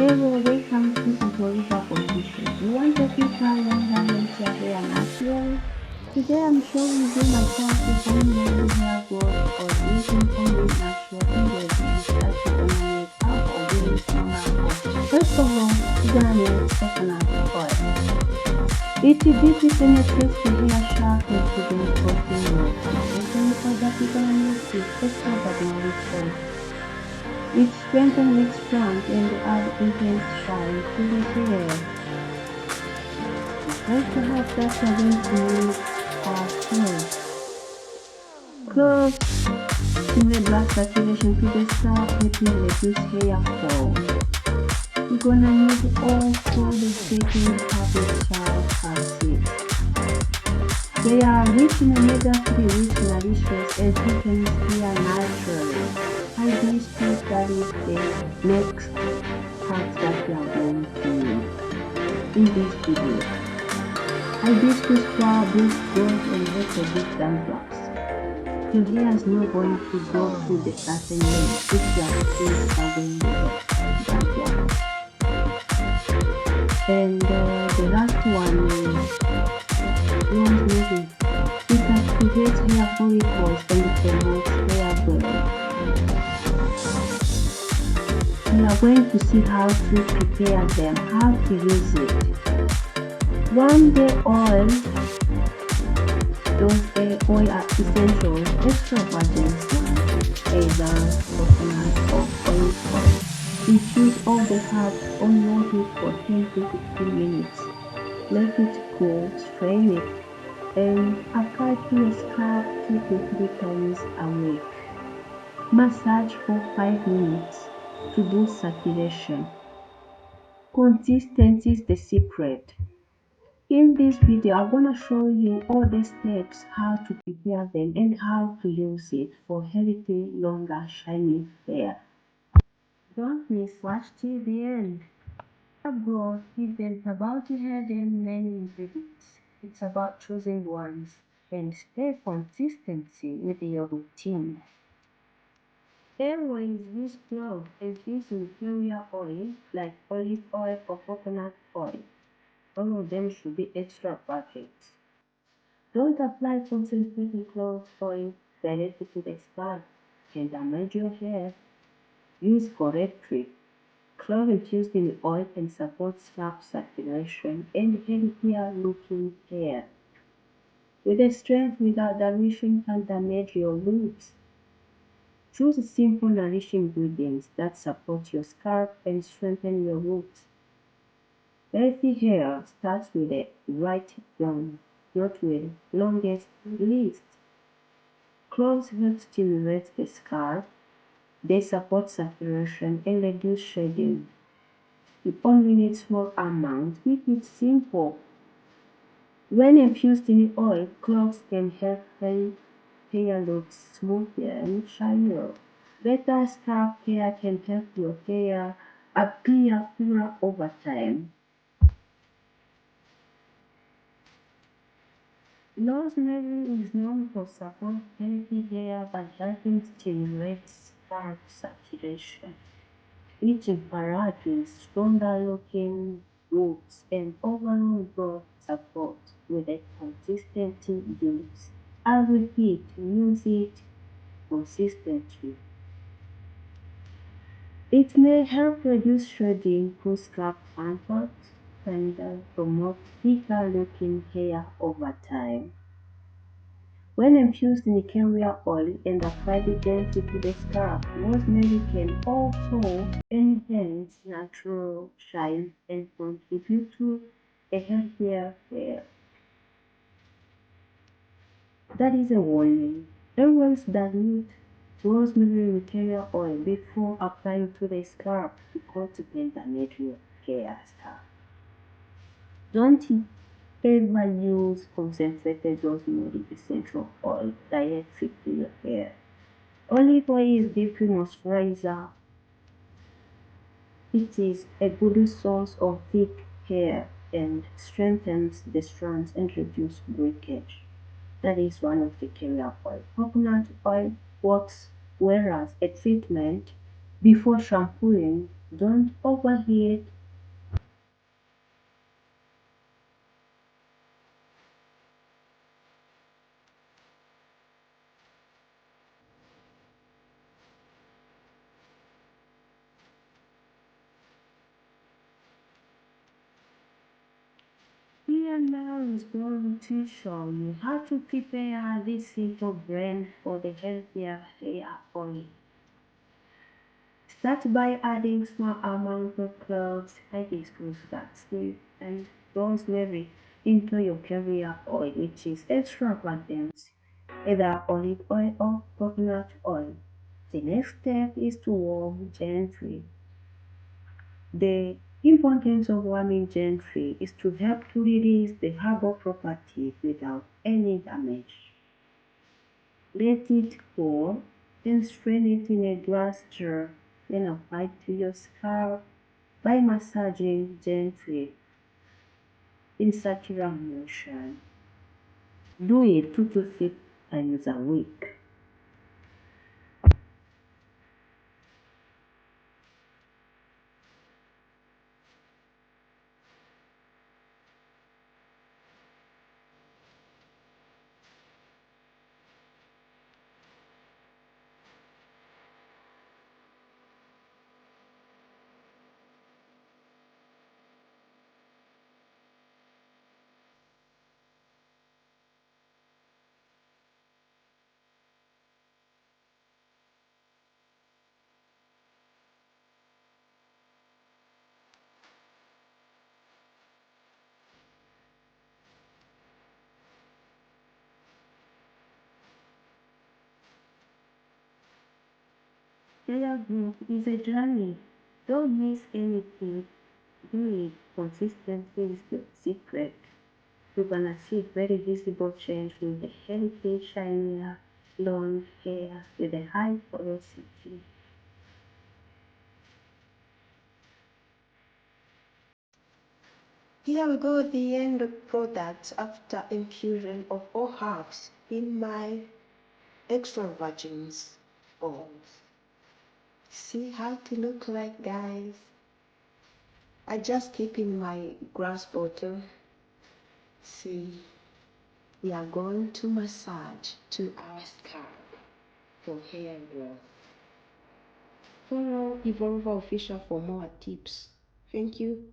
welcome to Tutorial Position. You want to keep your long and healthier hair naturally? Today I'm showing you my top 1 daily hair growth or using only natural ingredients that you're gonna make out of doing normal oil. First of all, you're gonna need coconut oil. It reduces penetrates the hair shaft and prevents protein loss. The second product you're gonna use is extra virgin olive oil. It strengthens its front and adds intense shine to the hair. The first herb that we're going to use are cloves. Cloves stimulate blood circulation to the scalp, helping reduce hair fall. We're gonna use also the baking hibiscus seeds. They are rich in omega-3, which nourishes and thickens hair naturally. Hibiscus, that is the next part that we are going to use in this video. Hibiscus flower boosts growth and helps reduce dandruffs. Your hair is not going to go through the certain length if you are still struggling with dandruff. And the last one is rosemary. It activates hair follicles and promotes hair growth. We are going to see how to prepare them, how to use it. One day oil, those oil are essential, extra virgin one, either coconut or olive oil. Infuse all the herbs on low heat for 10 to 15 minutes. Let it cool, strain it, and apply to your scalp 2 to 3 times a week. Massage for 5 minutes to boost circulation. Consistency is the secret. In this video, I'm going to show you all the steps how to prepare them and how to use it for healthy, longer, shiny hair. Don't miss, watch till the end. Abroad isn't about to have them many ingredients. It's about choosing ones and stay consistency with your routine. Always use cloves and use inferior oil like olive oil or coconut oil. All of them should be extra perfect. Don't apply concentrated clove oil directly to the scalp. Can damage your hair. Use correctly. Clove infused in oil can support scalp circulation and healthier looking hair. With the strength without damaging can damage your roots. Choose simple nourishing ingredients that support your scalp and strengthen your roots. Healthy hair starts with the right one, not with longest least. Cloves help stimulate the scalp. They support circulation and reduce shedding. You only need small amounts. Keep it simple. When infused in oil, cloves can help hair look smoother and shinier. Better scalp care can help your hair appear fuller over time. Rosemary is known for support healthy hair by helping stimulate scalp circulation. It encourages stronger looking roots and overall growth support with a consistent use. I repeat, use it consistently. It may help reduce shedding, boost scalp comfort, and promote thicker looking hair over time. When infused in carrier oil and applied gently to the scalp, rosemary can also enhance natural shine and contribute to a healthier hair. That is a warning. Always dilute rosemary with carrier oil before applying to the scalp because it can damage your hair scalp. Don't ever use concentrated rosemary essential oil directly to your hair. Olive oil is deeply moisturizer. It is a good source of thick hair and strengthens the strands and reduces breakage. That is one of the carrier oil. Coconut oil works well as a treatment before shampooing Don't overheat. Here now is going to show you how to prepare this simple blend for the healthier hair oil. Start by adding small amount of cloves, hibiscus, flaxseeds, and rosemary into your carrier oil, which is extra condense, either olive oil or coconut oil. The next step is to warm gently. The importance of warming gently is to help to release the herbal properties without any damage. Let it cool, then strain it in a glass jar, then apply to your scalp by massaging gently in circular motion. Do it 2 to 3 times a week. Hair growth is a journey. Don't miss anything. Do it consistently is the secret. You're gonna see very visible change in the healthy, shinier, long hair with a high porosity. Here we go, the end product after infusion of all herbs in my extra virgin oils. See how it look like, guys. I just keep in my glass bottle. See, we are going to massage to our scalp for hair growth. Follow Evolve Official for more tips. Thank you.